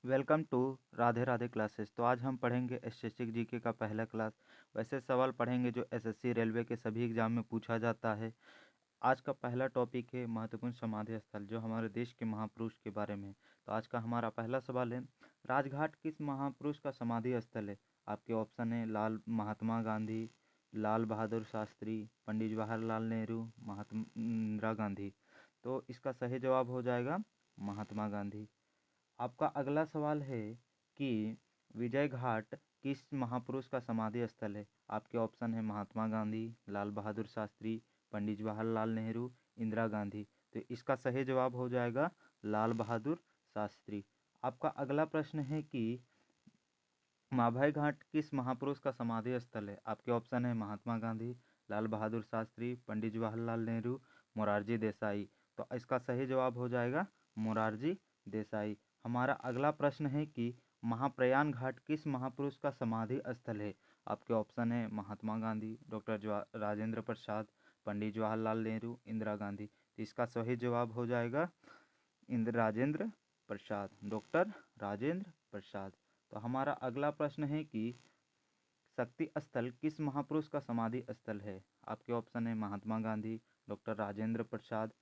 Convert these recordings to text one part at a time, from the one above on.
Welcome to Radhe Radhe classes. तो आज हम पढ़ेंगे स्टैटिक जीके का पहला क्लास। वैसे सवाल पढ़ेंगे जो एसएससी रेलवे के सभी एग्जाम में पूछा जाता है। आज का पहला टॉपिक है महत्वपूर्ण समाधि स्थल, जो हमारे देश के महापुरुष के बारे में है। तो आज का हमारा पहला सवाल है, राजघाट किस महापुरुष का समाधि स्थल है? आपके ऑप्शन है लाल महात्मा गांधी, लाल बहादुर शास्त्री, पंडित जवाहरलाल नेहरू, महात्मा इंदिरा गांधी। तो इसका सही जवाब हो जाएगा महात्मा गांधी। आपका अगला सवाल है कि विजय घाट किस महापुरुष का समाधि स्थल है? आपके ऑप्शन है महात्मा गांधी, लाल बहादुर शास्त्री, पंडित जवाहरलाल नेहरू, इंदिरा गांधी। तो इसका सही जवाब हो जाएगा लाल बहादुर शास्त्री। आपका अगला प्रश्न है कि माभई घाट किस महापुरुष का समाधि स्थल है? आपके ऑप्शन है महात्मा गांधी, लाल बहादुर शास्त्री, पंडित जवाहरलाल नेहरू, मोरारजी देसाई। तो इसका सही जवाब हो जाएगा मोरारजी देसाई। हमारा अगला प्रश्न है कि महाप्रयाण घाट किस महापुरुष का समाधि स्थल है? आपके ऑप्शन है महात्मा गांधी, डॉक्टर राजेंद्र प्रसाद, पंडित जवाहरलाल नेहरू, इंदिरा गांधी। तो इसका सही जवाब हो जाएगा राजेंद्र प्रसाद, डॉक्टर राजेंद्र प्रसाद। तो हमारा अगला प्रश्न है कि शक्ति स्थल किस महापुरुष का समाधि स्थल है? आपके ऑप्शन है महात्मा गांधी, डॉक्टर राजेंद्र प्रसाद,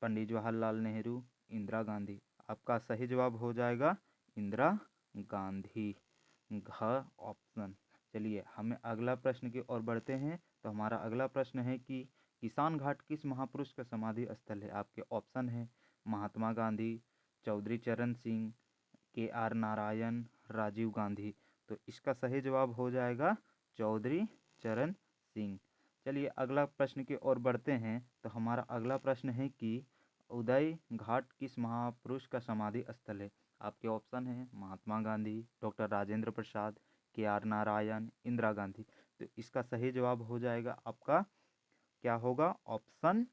पंडित जवाहरलाल नेहरू, इंदिरा गांधी। आपका सही जवाब हो जाएगा इंदिरा गांधी, घ ऑप्शन। चलिए हमें अगला प्रश्न की ओर बढ़ते हैं। तो हमारा अगला प्रश्न है कि किसान घाट किस महापुरुष का समाधि स्थल है? आपके ऑप्शन है महात्मा गांधी, चौधरी चरण सिंह, के आर नारायण, राजीव गांधी। तो इसका सही जवाब हो जाएगा चौधरी चरण सिंह। चलिए अगला प्रश्न की ओर बढ़ते हैं। तो हमारा अगला प्रश्न है कि उदय घाट किस महापुरुष का समाधि स्थल है? आपके ऑप्शन है महात्मा गांधी, डॉक्टर राजेंद्र प्रसाद, के आर नारायण, इंदिरा गांधी। तो इसका सही जवाब हो जाएगा आपका क्या होगा? ऑप्शन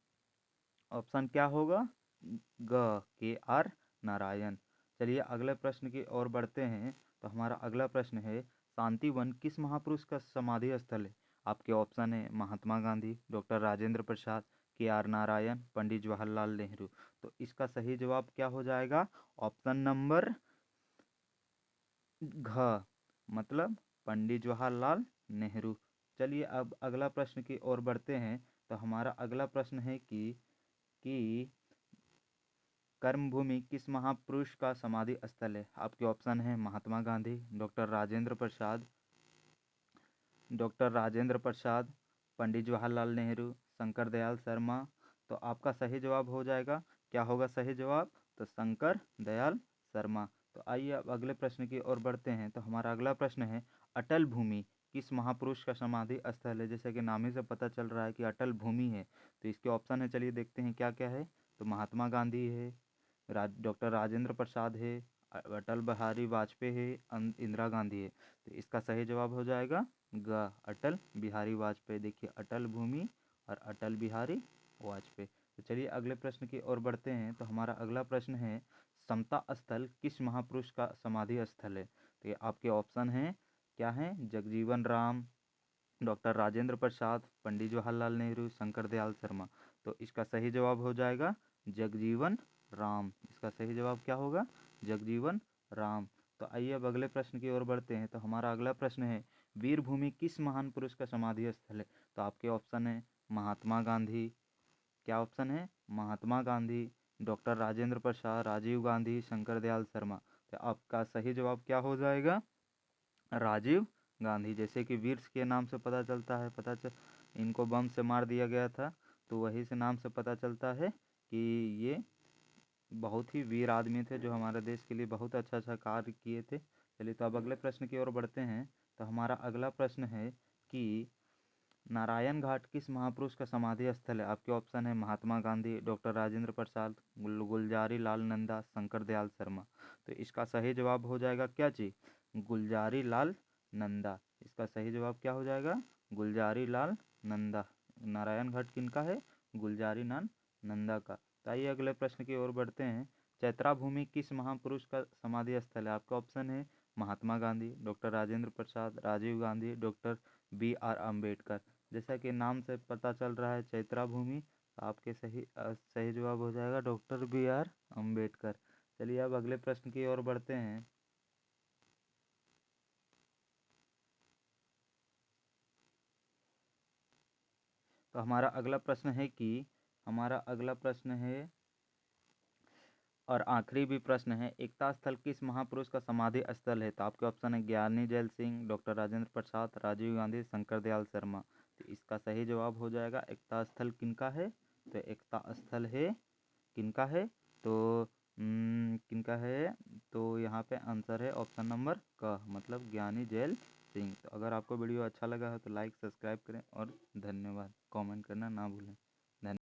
ऑप्शन क्या होगा? ग, के आर नारायण। चलिए अगले प्रश्न की ओर बढ़ते हैं। तो हमारा अगला प्रश्न है, शांतिवन किस महापुरुष का समाधि स्थल है? आपके ऑप्शन है महात्मा गांधी, डॉक्टर राजेंद्र प्रसाद, के आर नारायण, पंडित जवाहरलाल नेहरू। तो इसका सही जवाब क्या हो जाएगा? ऑप्शन नंबर घ, मतलब पंडित जवाहरलाल नेहरू। चलिए अब अगला प्रश्न की ओर बढ़ते हैं। तो हमारा अगला प्रश्न है कि कर्मभूमि किस महापुरुष का समाधि स्थल है? आपके ऑप्शन है महात्मा गांधी, डॉक्टर राजेंद्र प्रसाद, पंडित जवाहरलाल नेहरू, शंकर दयाल शर्मा। तो आपका सही जवाब हो जाएगा, क्या होगा सही जवाब? तो शंकर दयाल शर्मा। तो आइए अब अगले प्रश्न की ओर बढ़ते हैं। तो हमारा अगला प्रश्न है, अटल भूमि किस महापुरुष का समाधि स्थल है? जैसे कि नाम ही से पता चल रहा है कि अटल भूमि है। तो इसके ऑप्शन है, चलिए देखते हैं क्या क्या है। तो महात्मा गांधी है, डॉक्टर राजेंद्र प्रसाद है, अटल बिहारी वाजपेयी है, इंदिरा गांधी है। तो इसका सही जवाब हो जाएगा ग, अटल बिहारी वाजपेयी। देखिए अटल भूमि और अटल बिहारी वाजपेयी। तो चलिए अगले प्रश्न की ओर बढ़ते हैं। तो हमारा अगला प्रश्न है, समता स्थल किस महापुरुष का समाधि स्थल है? तो ये आपके ऑप्शन हैं क्या हैं? जगजीवन राम, डॉक्टर राजेंद्र प्रसाद, पंडित जवाहरलाल नेहरू, शंकर दयाल शर्मा। तो इसका सही जवाब हो जाएगा जगजीवन राम। इसका सही जवाब क्या होगा? जगजीवन राम। तो आइए अब अगले प्रश्न की ओर बढ़ते हैं। तो हमारा अगला प्रश्न है, वीरभूमि किस महान पुरुष का समाधि स्थल है? तो आपके ऑप्शन है महात्मा गांधी, क्या ऑप्शन है? महात्मा गांधी, डॉक्टर राजेंद्र प्रसाद, राजीव गांधी, शंकर दयाल शर्मा। तो आपका सही जवाब क्या हो जाएगा? राजीव गांधी। जैसे कि वीर के नाम से पता चलता है, इनको बम से मार दिया गया था, तो वही से नाम से पता चलता है कि ये बहुत ही वीर आदमी थे, जो हमारे देश के लिए बहुत अच्छा अच्छा कार्य किए थे। चलिए तो अब अगले प्रश्न की ओर बढ़ते हैं। तो हमारा अगला प्रश्न है कि नारायण घाट किस महापुरुष का समाधि स्थल है? आपके ऑप्शन है महात्मा गांधी, डॉक्टर राजेंद्र प्रसाद, गुलजारी लाल नंदा, शंकर दयाल शर्मा। तो इसका सही जवाब हो जाएगा क्या चीज? गुलजारी लाल नंदा। इसका सही जवाब क्या हो जाएगा? गुलजारी लाल नंदा। नारायण घाट किनका है? गुलजारी लाल नंदा का। तो आइए अगले प्रश्न की ओर बढ़ते हैं। चैत्रा भूमि किस महापुरुष का समाधि स्थल है? आपका ऑप्शन है Mahatma Gandhi, doctor Rajendra Prasad, Rajiv Gandhi, doctor B R Ambedkar. जैसा कि नाम से पता चल रहा है चैत्रा भूमि, तो आपके सही जवाब हो जाएगा डॉक्टर बी आर अम्बेडकर। चलिए अब अगले प्रश्न की ओर बढ़ते हैं। तो हमारा अगला प्रश्न है और आखिरी भी प्रश्न है, एकता स्थल किस महापुरुष का समाधि स्थल है? तो आपके ऑप्शन है ज्ञानी जैल सिंह, डॉक्टर राजेंद्र प्रसाद, राजीव गांधी, शंकर दयाल शर्मा। तो इसका सही जवाब हो जाएगा एकता स्थल किनका है? तो एकता स्थल है किनका है? तो किनका है? तो यहाँ पे आंसर है ऑप्शन नंबर क, मतलब ज्ञानी जैल सिंह। तो अगर आपको वीडियो अच्छा लगा हो तो लाइक सब्सक्राइब करें और धन्यवाद। कमेंट करना ना भूलें।